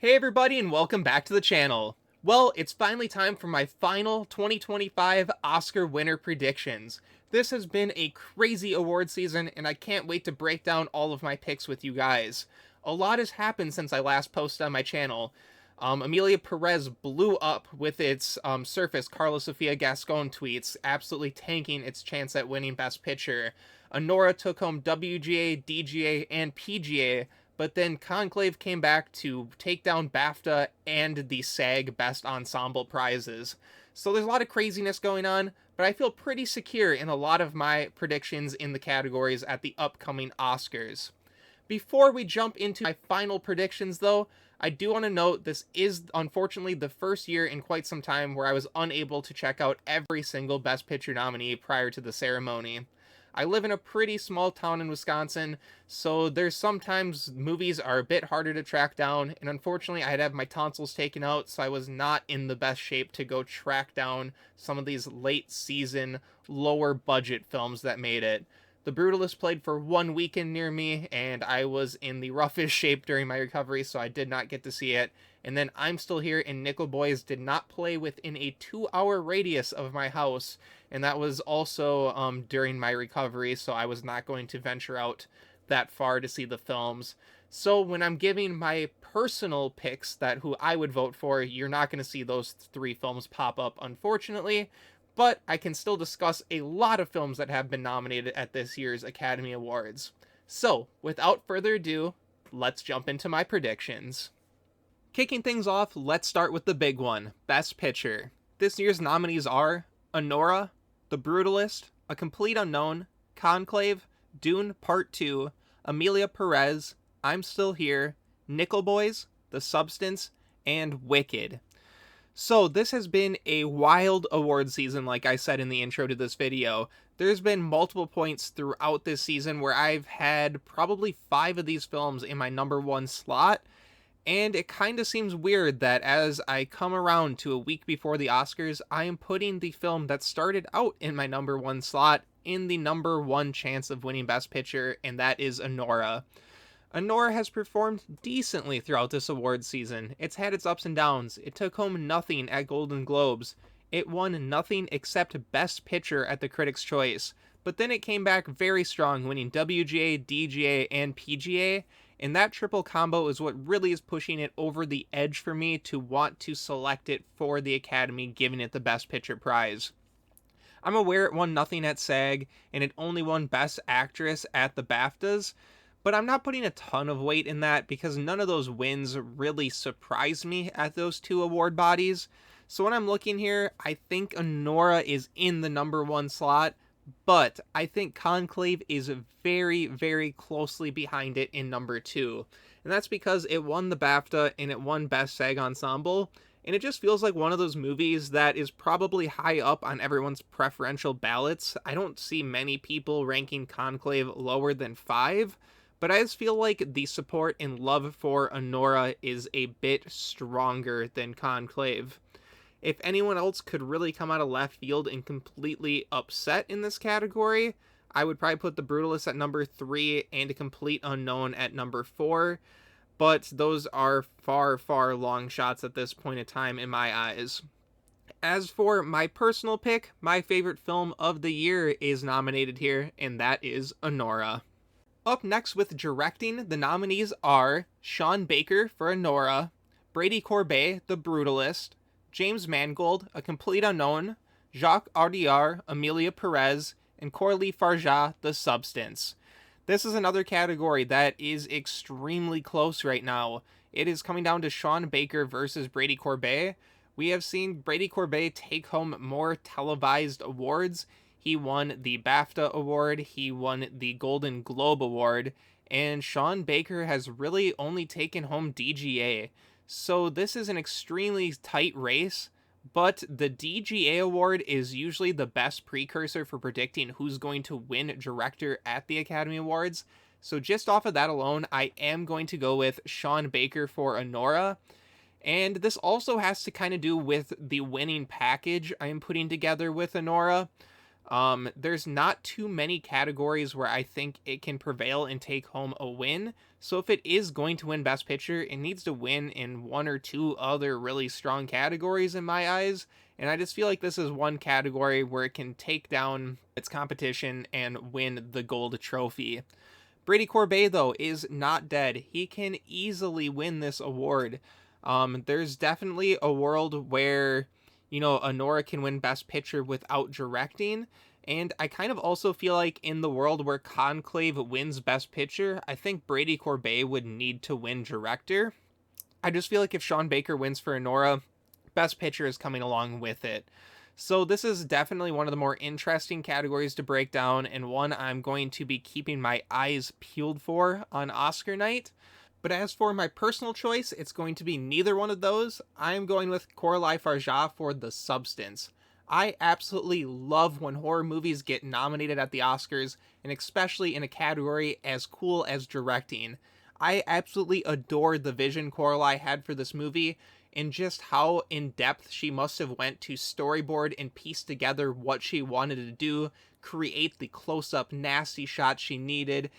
Hey everybody and welcome back to the channel. Well, it's finally time for my final 2025 Oscar winner predictions. This has been a crazy award season and I can't wait to break down all of my picks with you guys. A lot has happened since I last posted on my channel. Amelia Perez blew up with its Surface Carlos Sofia Gascon tweets, absolutely tanking its chance at winning Best Picture. Anora took home WGA, DGA, and PGA, but then Conclave came back to take down BAFTA and the SAG Best Ensemble prizes. So there's a lot of craziness going on, but I feel pretty secure in a lot of my predictions in the categories at the upcoming Oscars. Before we jump into my final predictions, though, I do want to note this is unfortunately the first year in quite some time where I was unable to check out every single Best Picture nominee prior to the ceremony. I live in a pretty small town in Wisconsin, so there's sometimes movies are a bit harder to track down, and unfortunately I had to have my tonsils taken out, so I was not in the best shape to go track down some of these late season, lower budget films that made it. The Brutalist played for one weekend near me, and I was in the roughest shape during my recovery, so I did not get to see it. And then I'm Still Here and Nickel Boys did not play within a 2-hour radius of my house, and that was also during my recovery, so I was not going to venture out that far to see the films. So when I'm giving my personal picks that who I would vote for, you're not going to see those three films pop up, unfortunately, but I can still discuss a lot of films that have been nominated at this year's Academy Awards. So, without further ado, let's jump into my predictions. Kicking things off, let's start with the big one, Best Picture. This year's nominees are Anora, The Brutalist, A Complete Unknown, Conclave, Dune Part 2, Amelia Perez, I'm Still Here, Nickel Boys, The Substance, and Wicked. So this has been a wild award season, like I said in the intro to this video. There's been multiple points throughout this season where I've had probably 5 of these films in my number 1 slot, and it kind of seems weird that as I come around to a week before the Oscars, I am putting the film that started out in my number 1 slot in the number 1 chance of winning Best Picture, and that is Anora. Anora has performed decently throughout this awards season. It's had its ups and downs. It took home nothing at Golden Globes. It won nothing except Best Picture at the Critics' Choice. But then it came back very strong, winning WGA, DGA, and PGA, and that triple combo is what really is pushing it over the edge for me to want to select it for the Academy, giving it the Best Picture prize. I'm aware it won nothing at SAG, and it only won Best Actress at the BAFTAs, but I'm not putting a ton of weight in that because none of those wins really surprised me at those 2 award bodies. So when I'm looking here, I think Anora is in the number 1 slot, but I think Conclave is very, very closely behind it in number 2. And that's because it won the BAFTA and it won Best SAG Ensemble, and it just feels like one of those movies that is probably high up on everyone's preferential ballots. I don't see many people ranking Conclave lower than 5, but I just feel like the support and love for Anora is a bit stronger than Conclave. If anyone else could really come out of left field and completely upset in this category, I would probably put The Brutalist at number 3 and A Complete Unknown at number 4, but those are far, far long shots at this point in time in my eyes. As for my personal pick, my favorite film of the year is nominated here, and that is Anora. Up next with directing, the nominees are Sean Baker for Anora, Brady Corbet, The Brutalist, James Mangold, A Complete Unknown, Jacques Audiard, Amelia Perez, and Coralie Farjat, The Substance. This is another category that is extremely close right now. It is coming down to Sean Baker versus Brady Corbet. We have seen Brady Corbet take home more televised awards. He won the BAFTA award, he won the Golden Globe award, and Sean Baker has really only taken home DGA. So this is an extremely tight race, but the DGA award is usually the best precursor for predicting who's going to win director at the Academy Awards. So just off of that alone, I am going to go with Sean Baker for Anora. And this also has to kind of do with the winning package I am putting together with Anora. There's not too many categories where I think it can prevail and take home a win. So if it is going to win Best Picture, it needs to win in one or two other really strong categories in my eyes. And I just feel like this is one category where it can take down its competition and win the gold trophy. Brady Corbet, though, is not dead. He can easily win this award. There's definitely a world where, Anora can win Best Picture without directing. And I kind of also feel like in the world where Conclave wins Best Picture, I think Brady Corbet would need to win director. I just feel like if Sean Baker wins for Anora, Best Picture is coming along with it. So this is definitely one of the more interesting categories to break down, and one I'm going to be keeping my eyes peeled for on Oscar night. But as for my personal choice, it's going to be neither one of those. I'm going with Coralie Farja for The Substance. I absolutely love when horror movies get nominated at the Oscars, and especially in a category as cool as directing. I absolutely adored the vision Coralie had for this movie, and just how in depth she must have went to storyboard and piece together what she wanted to do, create the close-up nasty shots she needed,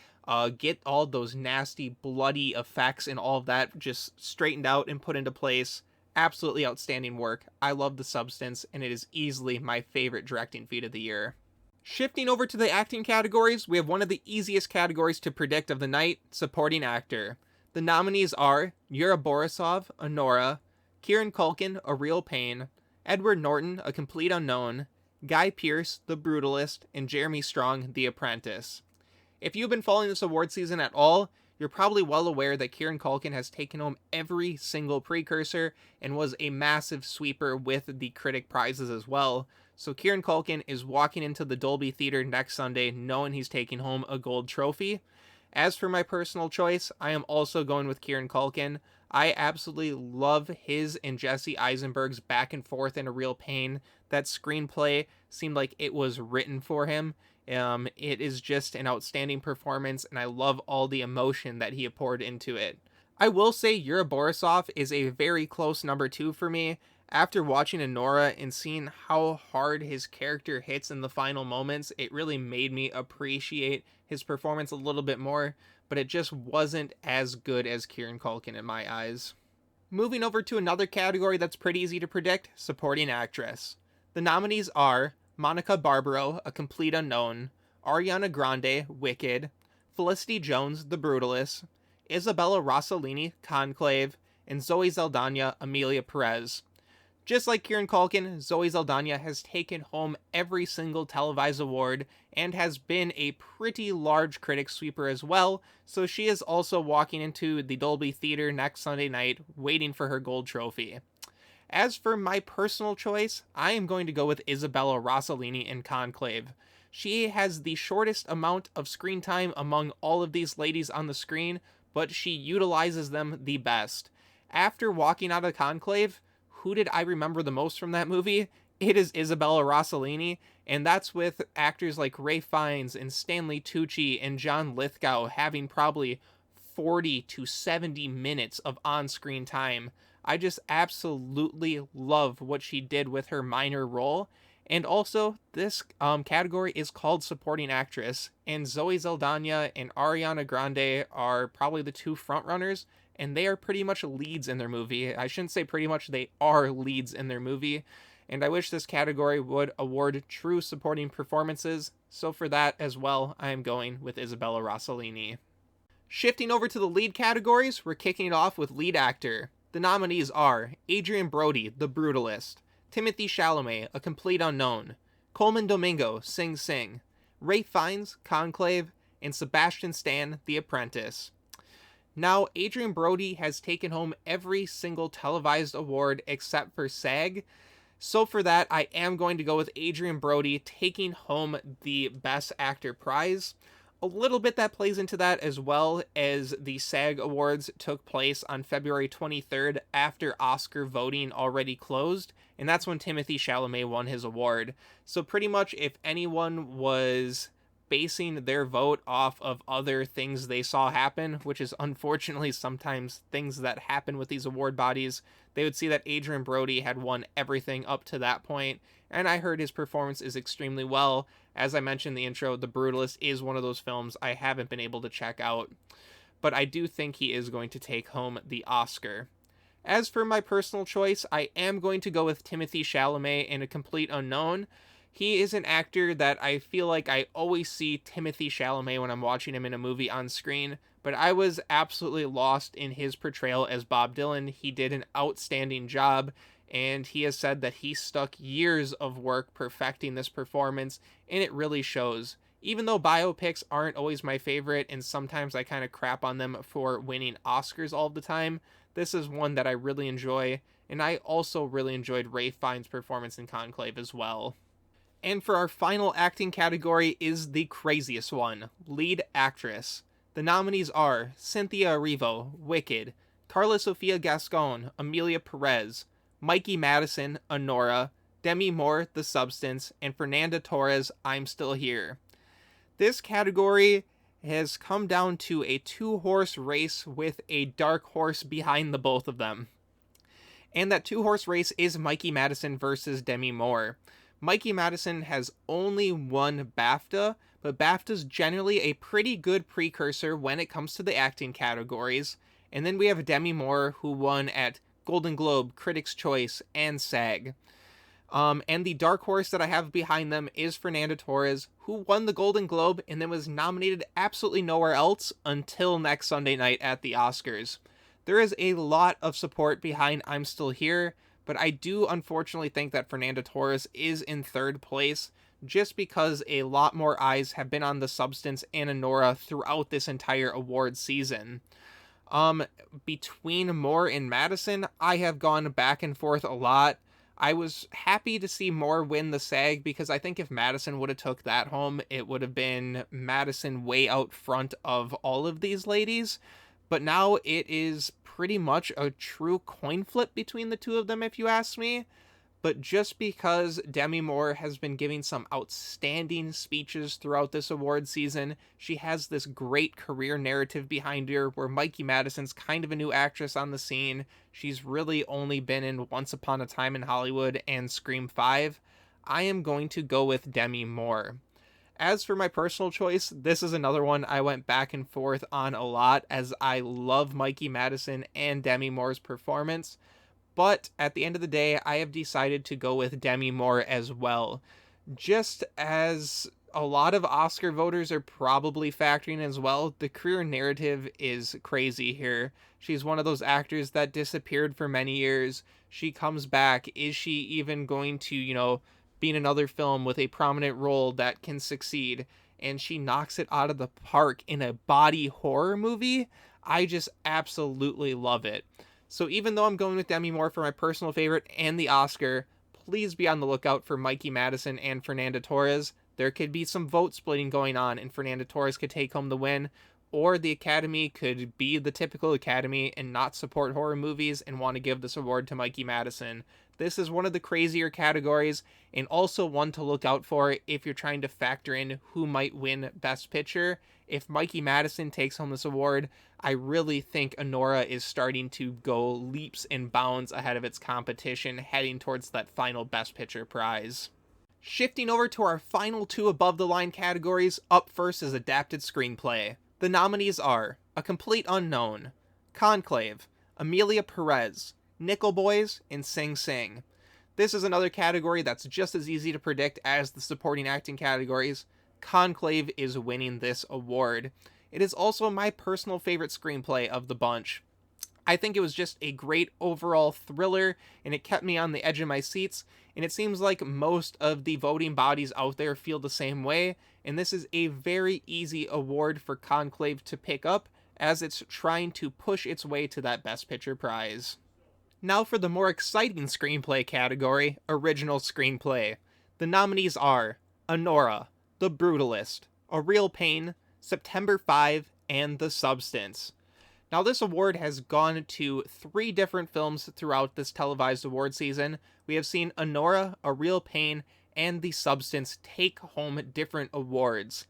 get all those nasty bloody effects and all of that just straightened out and put into place. Absolutely outstanding work. I love The Substance, and it is easily my favorite directing feat of the year. Shifting over to the acting categories, we have one of the easiest categories to predict of the night, supporting actor. The nominees are Yura Borisov, Anora, Kieran Culkin, A Real Pain, Edward Norton, A Complete Unknown, Guy Pearce, The Brutalist, and Jeremy Strong, The Apprentice. If you've been following this award season at all, you're probably well aware that Kieran Culkin has taken home every single precursor and was a massive sweeper with the critic prizes as well. So Kieran Culkin is walking into the Dolby Theater next Sunday knowing he's taking home a gold trophy. As for my personal choice, I am also going with Kieran Culkin. I absolutely love his and Jesse Eisenberg's back and forth in A Real Pain. That screenplay seemed like it was written for him. It is just an outstanding performance, and I love all the emotion that he poured into it. I will say Yura Borisov is a very close number 2 for me. After watching Anora and seeing how hard his character hits in the final moments, it really made me appreciate his performance a little bit more, but it just wasn't as good as Kieran Culkin in my eyes. Moving over to another category that's pretty easy to predict, supporting actress. The nominees are Monica Barbaro, A Complete Unknown, Ariana Grande, Wicked, Felicity Jones, The Brutalist, Isabella Rossellini, Conclave, and Zoe Saldana, Amelia Perez. Just like Kieran Culkin, Zoe Saldana has taken home every single televised award and has been a pretty large critic sweeper as well, so she is also walking into the Dolby Theater next Sunday night waiting for her gold trophy. As for my personal choice, I am going to go with Isabella Rossellini in Conclave. She has the shortest amount of screen time among all of these ladies on the screen, but she utilizes them the best. After walking out of Conclave, who did I remember the most from that movie? It is Isabella Rossellini, and that's with actors like Ralph Fiennes and Stanley Tucci and John Lithgow having probably 40 to 70 minutes of on-screen time. I just absolutely love what she did with her minor role. And also, this category is called Supporting Actress, and Zoe Saldana and Ariana Grande are probably the two frontrunners, and they are pretty much leads in their movie. I shouldn't say pretty much, they are leads in their movie, and I wish this category would award true supporting performances, so for that as well, I am going with Isabella Rossellini. Shifting over to the lead categories, we're kicking it off with lead actor. The nominees are Adrien Brody, The Brutalist, Timothée Chalamet, A Complete Unknown, Coleman Domingo, Sing Sing, Ralph Fiennes, Conclave, and Sebastian Stan, The Apprentice. Now, Adrien Brody has taken home every single televised award except for SAG, so for that, I am going to go with Adrien Brody taking home the Best Actor prize. A little bit that plays into that as well as the SAG Awards took place on February 23rd after Oscar voting already closed, and that's when Timothée Chalamet won his award. So pretty much if anyone was basing their vote off of other things they saw happen, which is unfortunately sometimes things that happen with these award bodies. They would see that Adrien Brody had won everything up to that point, and I heard his performance is extremely well. As I mentioned in the intro, The Brutalist is one of those films I haven't been able to check out, but I do think he is going to take home the Oscar. As for my personal choice, I am going to go with Timothée Chalamet in A Complete Unknown. He is an actor that I feel like I always see Timothée Chalamet when I'm watching him in a movie on screen, but I was absolutely lost in his portrayal as Bob Dylan. He did an outstanding job, and he has said that he stuck years of work perfecting this performance, and it really shows. Even though biopics aren't always my favorite, and sometimes I kind of crap on them for winning Oscars all the time, this is one that I really enjoy, and I also really enjoyed Ralph Fiennes' performance in Conclave as well. And for our final acting category is the craziest one, lead actress. The nominees are Cynthia Erivo, Wicked, Carla Sofia Gascon, Amelia Perez, Mikey Madison, Anora, Demi Moore, The Substance, and Fernanda Torres, I'm Still Here. This category has come down to a two-horse race with a dark horse behind the both of them. And that two-horse race is Mikey Madison versus Demi Moore. Mikey Madison has only won BAFTA, but BAFTA's generally a pretty good precursor when it comes to the acting categories. And then we have Demi Moore, who won at Golden Globe, Critics' Choice, and SAG. And the dark horse that I have behind them is Fernanda Torres, who won the Golden Globe and then was nominated absolutely nowhere else until next Sunday night at the Oscars. There is a lot of support behind I'm Still Here, but I do unfortunately think that Fernanda Torres is in third place just because a lot more eyes have been on The Substance and Anora throughout this entire award season. Between Moore and Madison, I have gone back and forth a lot. I was happy to see Moore win the SAG because I think if Madison would have took that home, it would have been Madison way out front of all of these ladies. But now it is pretty much a true coin flip between the two of them, if you ask me. But just because Demi Moore has been giving some outstanding speeches throughout this award season, she has this great career narrative behind her where Mikey Madison's kind of a new actress on the scene. She's really only been in Once Upon a Time in Hollywood and Scream 5. I am going to go with Demi Moore. As for my personal choice, this is another one I went back and forth on a lot as I love Mikey Madison and Demi Moore's performance. But at the end of the day, I have decided to go with Demi Moore as well. Just as a lot of Oscar voters are probably factoring as well, the career narrative is crazy here. She's one of those actors that disappeared for many years. She comes back. Is she even going to, be in another film with a prominent role that can succeed? And she knocks it out of the park in a body horror movie. I just absolutely love it. So even though I'm going with Demi Moore for my personal favorite and the Oscar, please be on the lookout for Mikey Madison and Fernanda Torres. There could be some vote splitting going on and Fernanda Torres could take home the win, or the Academy could be the typical Academy and not support horror movies and want to give this award to Mikey Madison. This is one of the crazier categories and also one to look out for if you're trying to factor in who might win Best Picture. If Mikey Madison takes home this award, I really think Anora is starting to go leaps and bounds ahead of its competition, heading towards that final Best Picture prize. Shifting over to our final two above the line categories, up first is Adapted Screenplay. The nominees are A Complete Unknown, Conclave, Amelia Perez, Nickel Boys, and Sing Sing. This is another category that's just as easy to predict as the supporting acting categories. Conclave is winning this award. It is also my personal favorite screenplay of the bunch. I think it was just a great overall thriller, and it kept me on the edge of my seats, and it seems like most of the voting bodies out there feel the same way, and this is a very easy award for Conclave to pick up, as it's trying to push its way to that Best Picture prize. Now for the more exciting screenplay category, Original Screenplay. The nominees are Anora, The Brutalist, A Real Pain, September 5, and The Substance. Now this award has gone to 3 different films throughout this televised award season. We have seen Anora, A Real Pain, and The Substance take home different awards.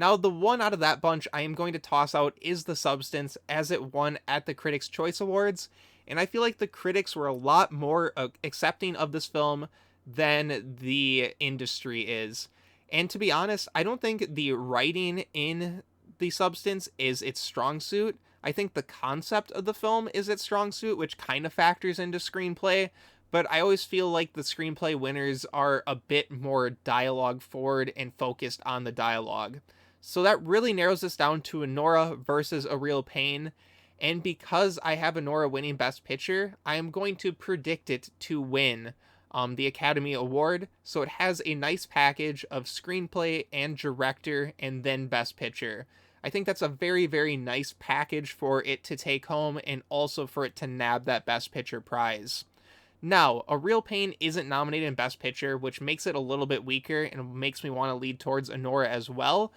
Now, the one out of that bunch I am going to toss out is The Substance, as it won at the Critics' Choice Awards, and I feel like the critics were a lot more accepting of this film than the industry is. And to be honest, I don't think the writing in The Substance is its strong suit. I think the concept of the film is its strong suit, which kind of factors into screenplay, but I always feel like the screenplay winners are a bit more dialogue forward and focused on the dialogue. So that really narrows this down to Anora versus A Real Pain, and because I have Anora winning Best Picture, I am going to predict it to win the Academy Award, so it has a nice package of screenplay and director and then Best Picture. I think that's a very, very nice package for it to take home and also for it to nab that Best Picture prize. Now, A Real Pain isn't nominated in Best Picture, which makes it a little bit weaker and makes me want to lead towards Anora as well,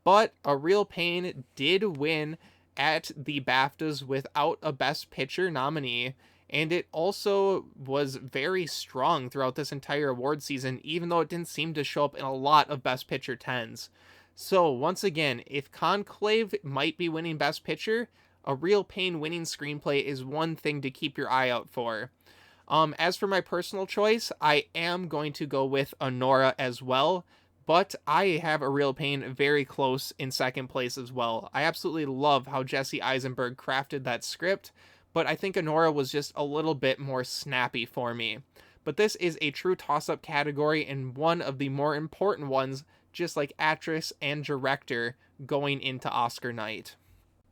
but A Real Pain did win at the BAFTAs without a Best Picture nominee, and it also was very strong throughout this entire award season, even though it didn't seem to show up in a lot of Best Picture 10s. So, once again, if Conclave might be winning Best Picture, A Real Pain winning screenplay is one thing to keep your eye out for. As for my personal choice, I am going to go with Anora as well, but I have A Real Pain very close in second place as well. I absolutely love how Jesse Eisenberg crafted that script, but I think Anora was just a little bit more snappy for me. But this is a true toss-up category and one of the more important ones, just like actress and director going into Oscar night.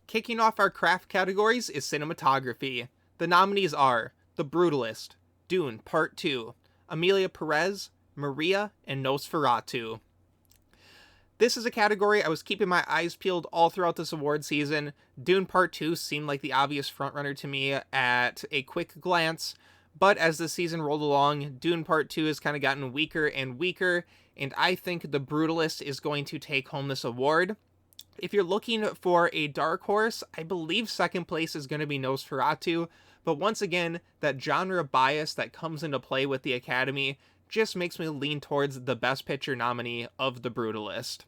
Kicking off our craft categories is cinematography. The nominees are The Brutalist, Dune Part 2, Emilia Perez, Maria, and Nosferatu. This is a category I was keeping my eyes peeled all throughout this award season. Dune Part 2 seemed like the obvious frontrunner to me at a quick glance, but as the season rolled along, Dune Part 2 has kind of gotten weaker and weaker, and I think The Brutalist is going to take home this award. If you're looking for a dark horse, I believe second place is going to be Nosferatu, but once again, that genre bias that comes into play with the Academy just makes me lean towards the Best Picture nominee of The Brutalist.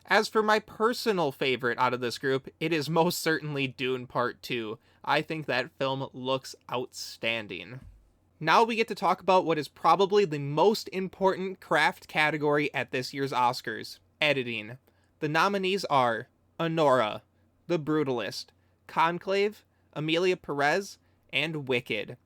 As for my personal favorite out of this group, it is most certainly Dune Part 2. I think that film looks outstanding. Now we get to talk about what is probably the most important craft category at this year's Oscars, editing. The nominees are Anora, The Brutalist, Conclave, Emilia Perez, and Wicked.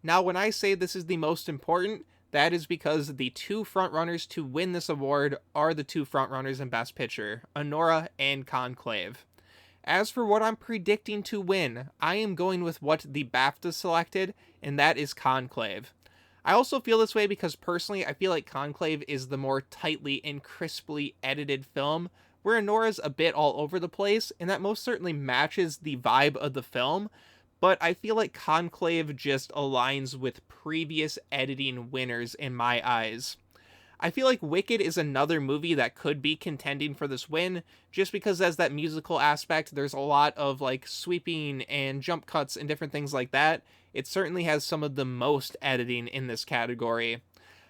Now when I say this is the most important, that is because the two frontrunners to win this award are the two frontrunners in Best Picture, Anora and Conclave. As for what I'm predicting to win, I am going with what the BAFTA selected, and that is Conclave. I also feel this way because personally I feel like Conclave is the more tightly and crisply edited film, where Anora's a bit all over the place, and that most certainly matches the vibe of the film, but I feel like Conclave just aligns with previous editing winners in my eyes. I feel like Wicked is another movie that could be contending for this win, just because as that musical aspect, there's a lot of like sweeping and jump cuts and different things like that. It certainly has some of the most editing in this category.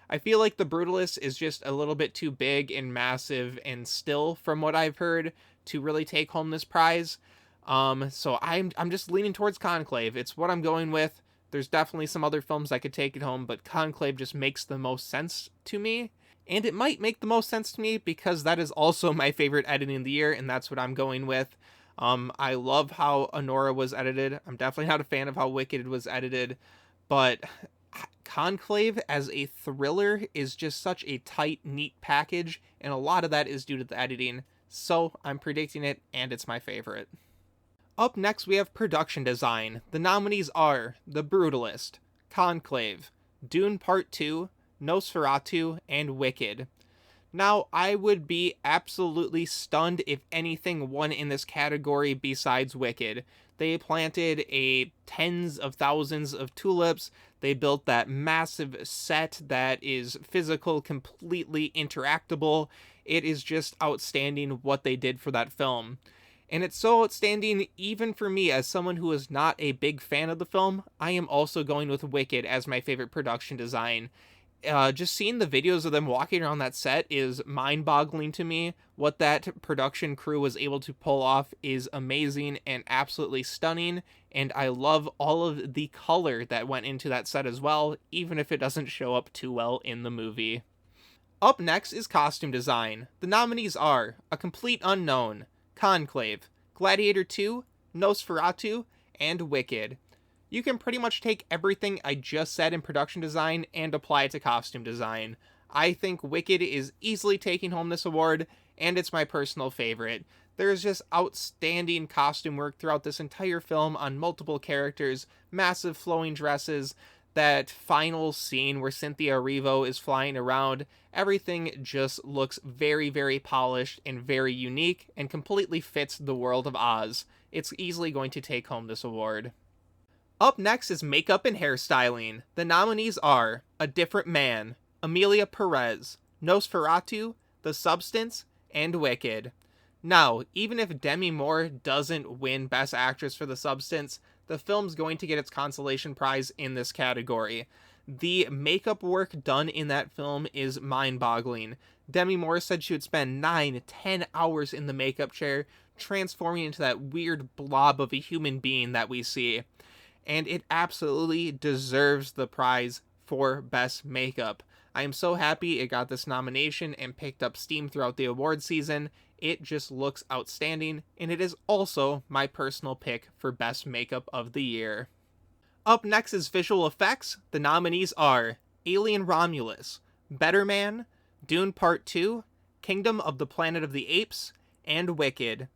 I feel like The Brutalist is just a little bit too big and massive and still, from what I've heard, to really take home this prize. So I'm just leaning towards Conclave. It's what I'm going with. There's definitely some other films that could take it home, but Conclave just makes the most sense to me. And it might make the most sense to me because that is also my favorite editing of the year, and that's what I'm going with. I love how Anora was edited. I'm definitely not a fan of how Wicked was edited, but Conclave as a thriller is just such a tight, neat package, and a lot of that is due to the editing. So I'm predicting it, and it's my favorite. Up next, we have production design. The nominees are The Brutalist, Conclave, Dune Part 2, Nosferatu, and Wicked. Now, I would be absolutely stunned if anything won in this category besides Wicked. They planted tens of thousands of tulips. They built that massive set that is physical, completely interactable. It is just outstanding what they did for that film. And it's so outstanding even for me as someone who is not a big fan of the film. I am also going with Wicked as my favorite production design. Just seeing the videos of them walking around that set is mind-boggling to me. What that production crew was able to pull off is amazing and absolutely stunning, and I love all of the color that went into that set as well, even if it doesn't show up too well in the movie. Up next is costume design. The nominees are A Complete Unknown, Conclave, Gladiator 2, Nosferatu, and Wicked. You can pretty much take everything I just said in production design and apply it to costume design. I think Wicked is easily taking home this award, and it's my personal favorite. There is just outstanding costume work throughout this entire film on multiple characters, massive flowing dresses, that final scene where Cynthia Erivo is flying around. Everything just looks very, very polished and very unique and completely fits the world of Oz. It's easily going to take home this award. Up next is makeup and hairstyling. The nominees are A Different Man, Emilia Perez, Nosferatu, The Substance, and Wicked. Now, even if Demi Moore doesn't win Best Actress for The Substance, the film's going to get its consolation prize in this category. The makeup work done in that film is mind-boggling. Demi Moore said she would spend 9-10 hours in the makeup chair, transforming into that weird blob of a human being that we see. And it absolutely deserves the prize for Best Makeup. I am so happy it got this nomination and picked up steam throughout the award season. It just looks outstanding, and it is also my personal pick for Best Makeup of the Year. Up next is visual effects. The nominees are Alien Romulus, Better Man, Dune Part 2, Kingdom of the Planet of the Apes, and Wicked.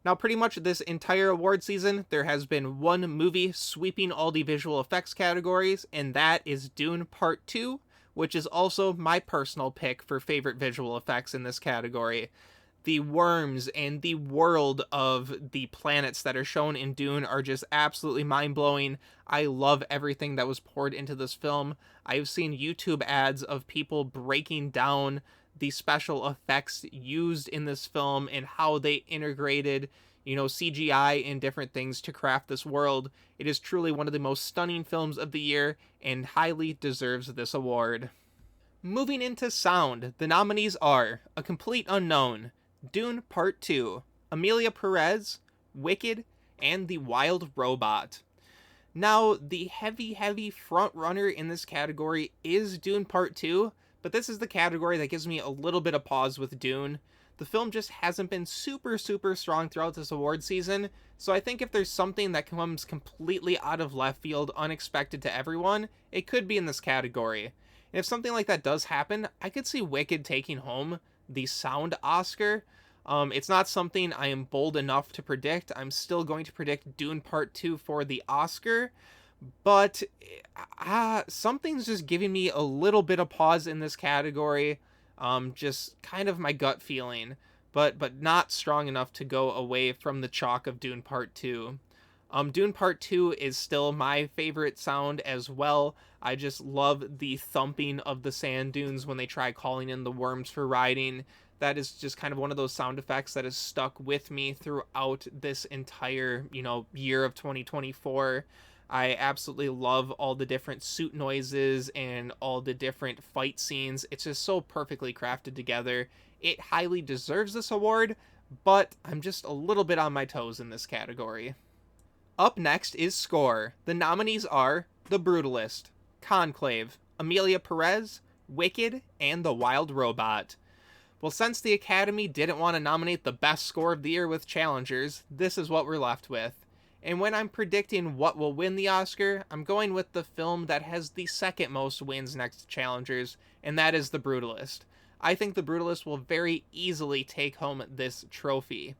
Now, pretty much this entire award season, there has been one movie sweeping all the visual effects categories, and that is Dune Part 2, which is also my personal pick for favorite visual effects in this category. The worms and the world of the planets that are shown in Dune are just absolutely mind-blowing. I love everything that was poured into this film. I've seen YouTube ads of people breaking down the special effects used in this film and how they integrated, CGI and different things to craft this world. It is truly one of the most stunning films of the year and highly deserves this award. Moving into sound, the nominees are A Complete Unknown, Dune Part 2, Emilia Perez, Wicked, and The Wild Robot. Now, the heavy front runner in this category is Dune Part 2, but this is the category that gives me a little bit of pause with Dune. The film just hasn't been super strong throughout this award season, so I think if there's something that comes completely out of left field, unexpected to everyone, it could be in this category. And if something like that does happen, I could see Wicked taking home the sound Oscar. It's not something I am bold enough to predict. I'm still going to predict Dune Part 2 for the Oscar, but something's just giving me a little bit of pause in this category. Just kind of my gut feeling, but not strong enough to go away from the chalk of Dune Part 2. Dune Part 2 is still my favorite sound as well. I just love the thumping of the sand dunes when they try calling in the worms for riding. That is just kind of one of those sound effects that has stuck with me throughout this entire, year of 2024. I absolutely love all the different suit noises and all the different fight scenes. It's just so perfectly crafted together. It highly deserves this award, but I'm just a little bit on my toes in this category. Up next is score. The nominees are The Brutalist, Conclave, Emilia Perez, Wicked, and The Wild Robot. Well, since the Academy didn't want to nominate the best score of the year with challengers, this is what we're left with. And when I'm predicting what will win the Oscar, I'm going with the film that has the second most wins next to challengers, and that is The Brutalist. I think The Brutalist will very easily take home this trophy.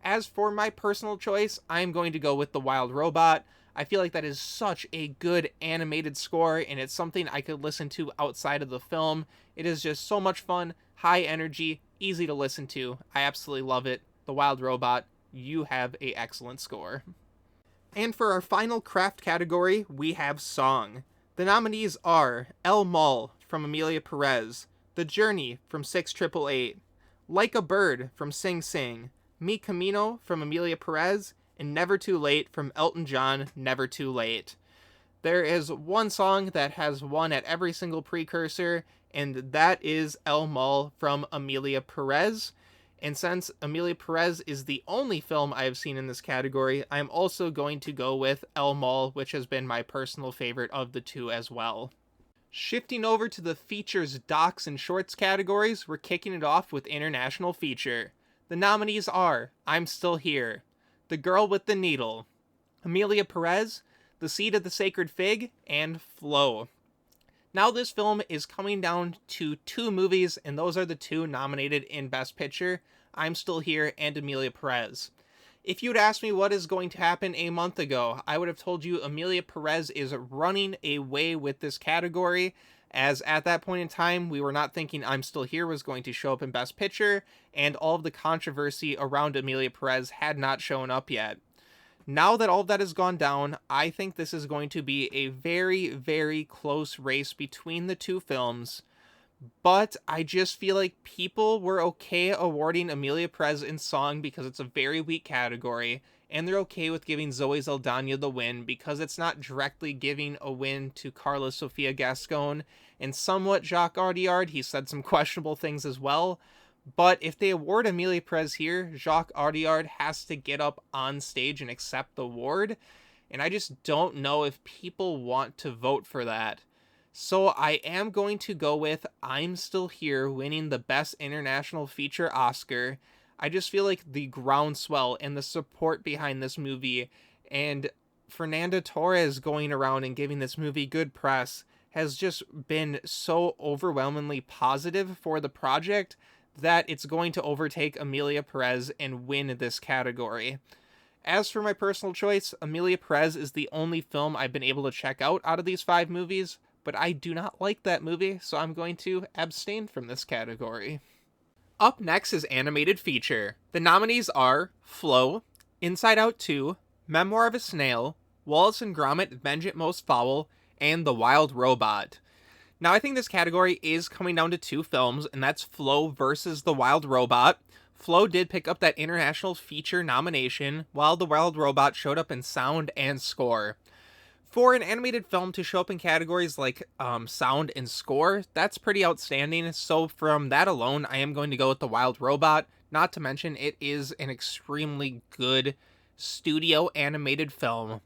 As for my personal choice, I'm going to go with The Wild Robot. I feel like that is such a good animated score, and it's something I could listen to outside of the film. It is just so much fun, high energy, easy to listen to. I absolutely love it. The Wild Robot, you have an excellent score. And for our final craft category, we have song. The nominees are El Mal from Emilia Perez, The Journey from 6888, Like a Bird from Sing Sing, Mi Camino from Emilia Perez, and Never Too Late from Elton John, Never Too Late. There is one song that has won at every single precursor, and that is El Mal from Emilia Perez. And since Emilia Perez is the only film I have seen in this category, I'm also going to go with El Mal, which has been my personal favorite of the two as well. Shifting over to the features, docs, and shorts categories, we're kicking it off with international feature. The nominees are I'm Still Here, The Girl with the Needle, Emilia Perez, The Seed of the Sacred Fig, and Flow. Now this film is coming down to two movies, and those are the two nominated in Best Picture, I'm Still Here and Emilia Perez. If you'd asked me what is going to happen a month ago, I would have told you Emilia Perez is running away with this category, as at that point in time, we were not thinking I'm Still Here was going to show up in Best Picture, and all of the controversy around Emilia Perez had not shown up yet. Now that all of that has gone down, I think this is going to be a very, very close race between the two films. But I just feel like people were okay awarding Emilia Perez in song because it's a very weak category, and they're okay with giving Zoe Saldana the win because it's not directly giving a win to Carla Sofia Gascon, and somewhat Jacques Audiard. He said some questionable things as well. But if they award Emilia Perez here, Jacques Audiard has to get up on stage and accept the award, and I just don't know if people want to vote for that. So I am going to go with I'm Still Here winning the Best International Feature Oscar. I just feel like the groundswell and the support behind this movie, and Fernando Torres going around and giving this movie good press, has just been so overwhelmingly positive for the project that it's going to overtake Emilia Perez and win this category. As for my personal choice, Emilia Perez is the only film I've been able to check out of these 5 movies, but I do not like that movie, so I'm going to abstain from this category. Up next is Animated Feature. The nominees are Flow, Inside Out 2, Memoir of a Snail, Wallace and Gromit: Vengeance Most Foul, and The Wild Robot. Now, I think this category is coming down to 2 films, and that's Flow versus The Wild Robot. Flow did pick up that international feature nomination, while The Wild Robot showed up in sound and score. For an animated film to show up in categories like sound and score, that's pretty outstanding. So from that alone, I am going to go with The Wild Robot. Not to mention, it is an extremely good studio animated film.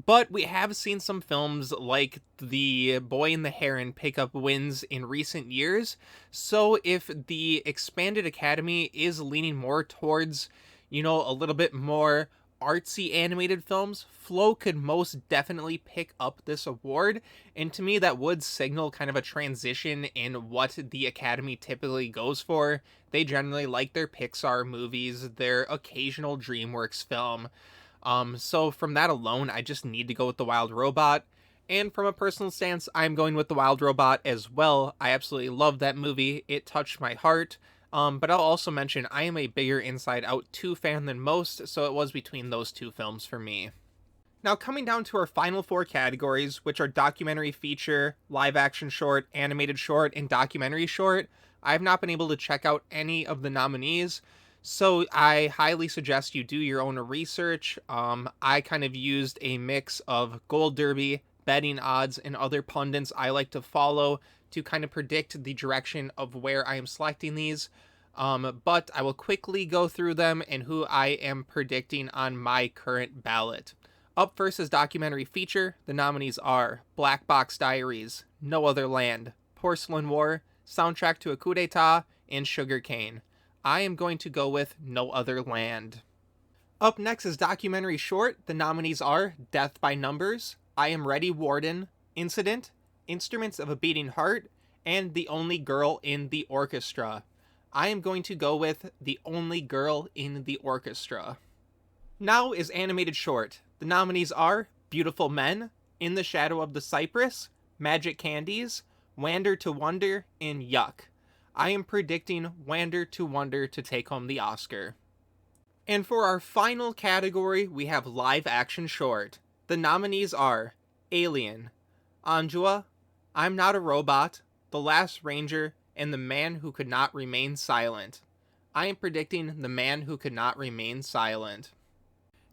But we have seen some films like The Boy and the Heron pick up wins in recent years. So if the expanded academy is leaning more towards, a little bit more artsy animated films, Flow could most definitely pick up this award. And to me, that would signal kind of a transition in what the academy typically goes for. They generally like their Pixar movies, their occasional DreamWorks film. So from that alone, I just need to go with The Wild Robot. And from a personal stance, I'm going with The Wild Robot as well. I absolutely love that movie. It touched my heart. But I'll also mention I am a bigger Inside Out 2 fan than most, so it was between those 2 films for me. Now coming down to our final 4 categories, which are documentary feature, live action short, animated short, and documentary short, I have not been able to check out any of the nominees. So I highly suggest you do your own research. I kind of used a mix of Gold Derby, betting odds, and other pundits I like to follow to kind of predict the direction of where I am selecting these. But I will quickly go through them and who I am predicting on my current ballot. Up first is documentary feature. The nominees are Black Box Diaries, No Other Land, Porcelain War, Soundtrack to a Coup d'etat, and Sugar Cane. I am going to go with No Other Land. Up next is documentary short. The nominees are Death by Numbers, I Am Ready Warden, Incident, Instruments of a Beating Heart, and The Only Girl in the Orchestra. I am going to go with The Only Girl in the Orchestra. Now is animated short. The nominees are Beautiful Men, In the Shadow of the Cypress, Magic Candies, Wander to Wonder, and Yuck. I am predicting Wander to Wonder to take home the Oscar. And for our final category, we have live action short. The nominees are Alien, Anjua, I'm Not a Robot, The Last Ranger, and The Man Who Could Not Remain Silent. I am predicting The Man Who Could Not Remain Silent.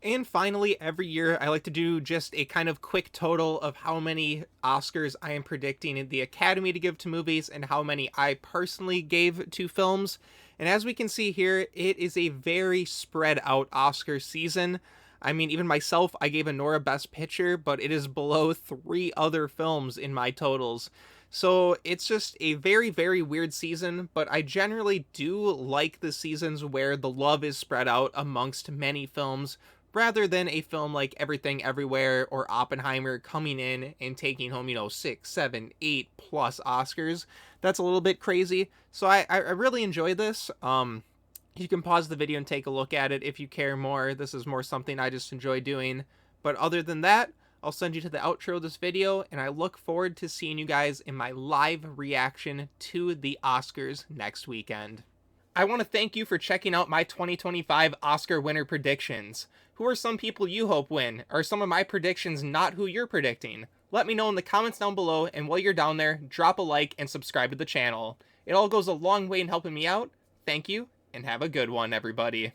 And finally, every year I like to do just a kind of quick total of how many Oscars I am predicting the Academy to give to movies and how many I personally gave to films. And as we can see here, it is a very spread out Oscar season. I mean, even myself, I gave Anora Best Picture, but it is below 3 other films in my totals. So it's just a very, very weird season, but I generally do like the seasons where the love is spread out amongst many films rather than a film like Everything Everywhere or Oppenheimer coming in and taking home, 6, 7, 8 plus Oscars. That's a little bit crazy. So I really enjoy this. You can pause the video and take a look at it if you care more. This is more something I just enjoy doing. But other than that, I'll send you to the outro of this video, and I look forward to seeing you guys in my live reaction to the Oscars next weekend. I want to thank you for checking out my 2025 Oscar winner predictions. Who are some people you hope win? Are some of my predictions not who you're predicting? Let me know in the comments down below, and while you're down there, drop a like and subscribe to the channel. It all goes a long way in helping me out. Thank you, and have a good one, everybody.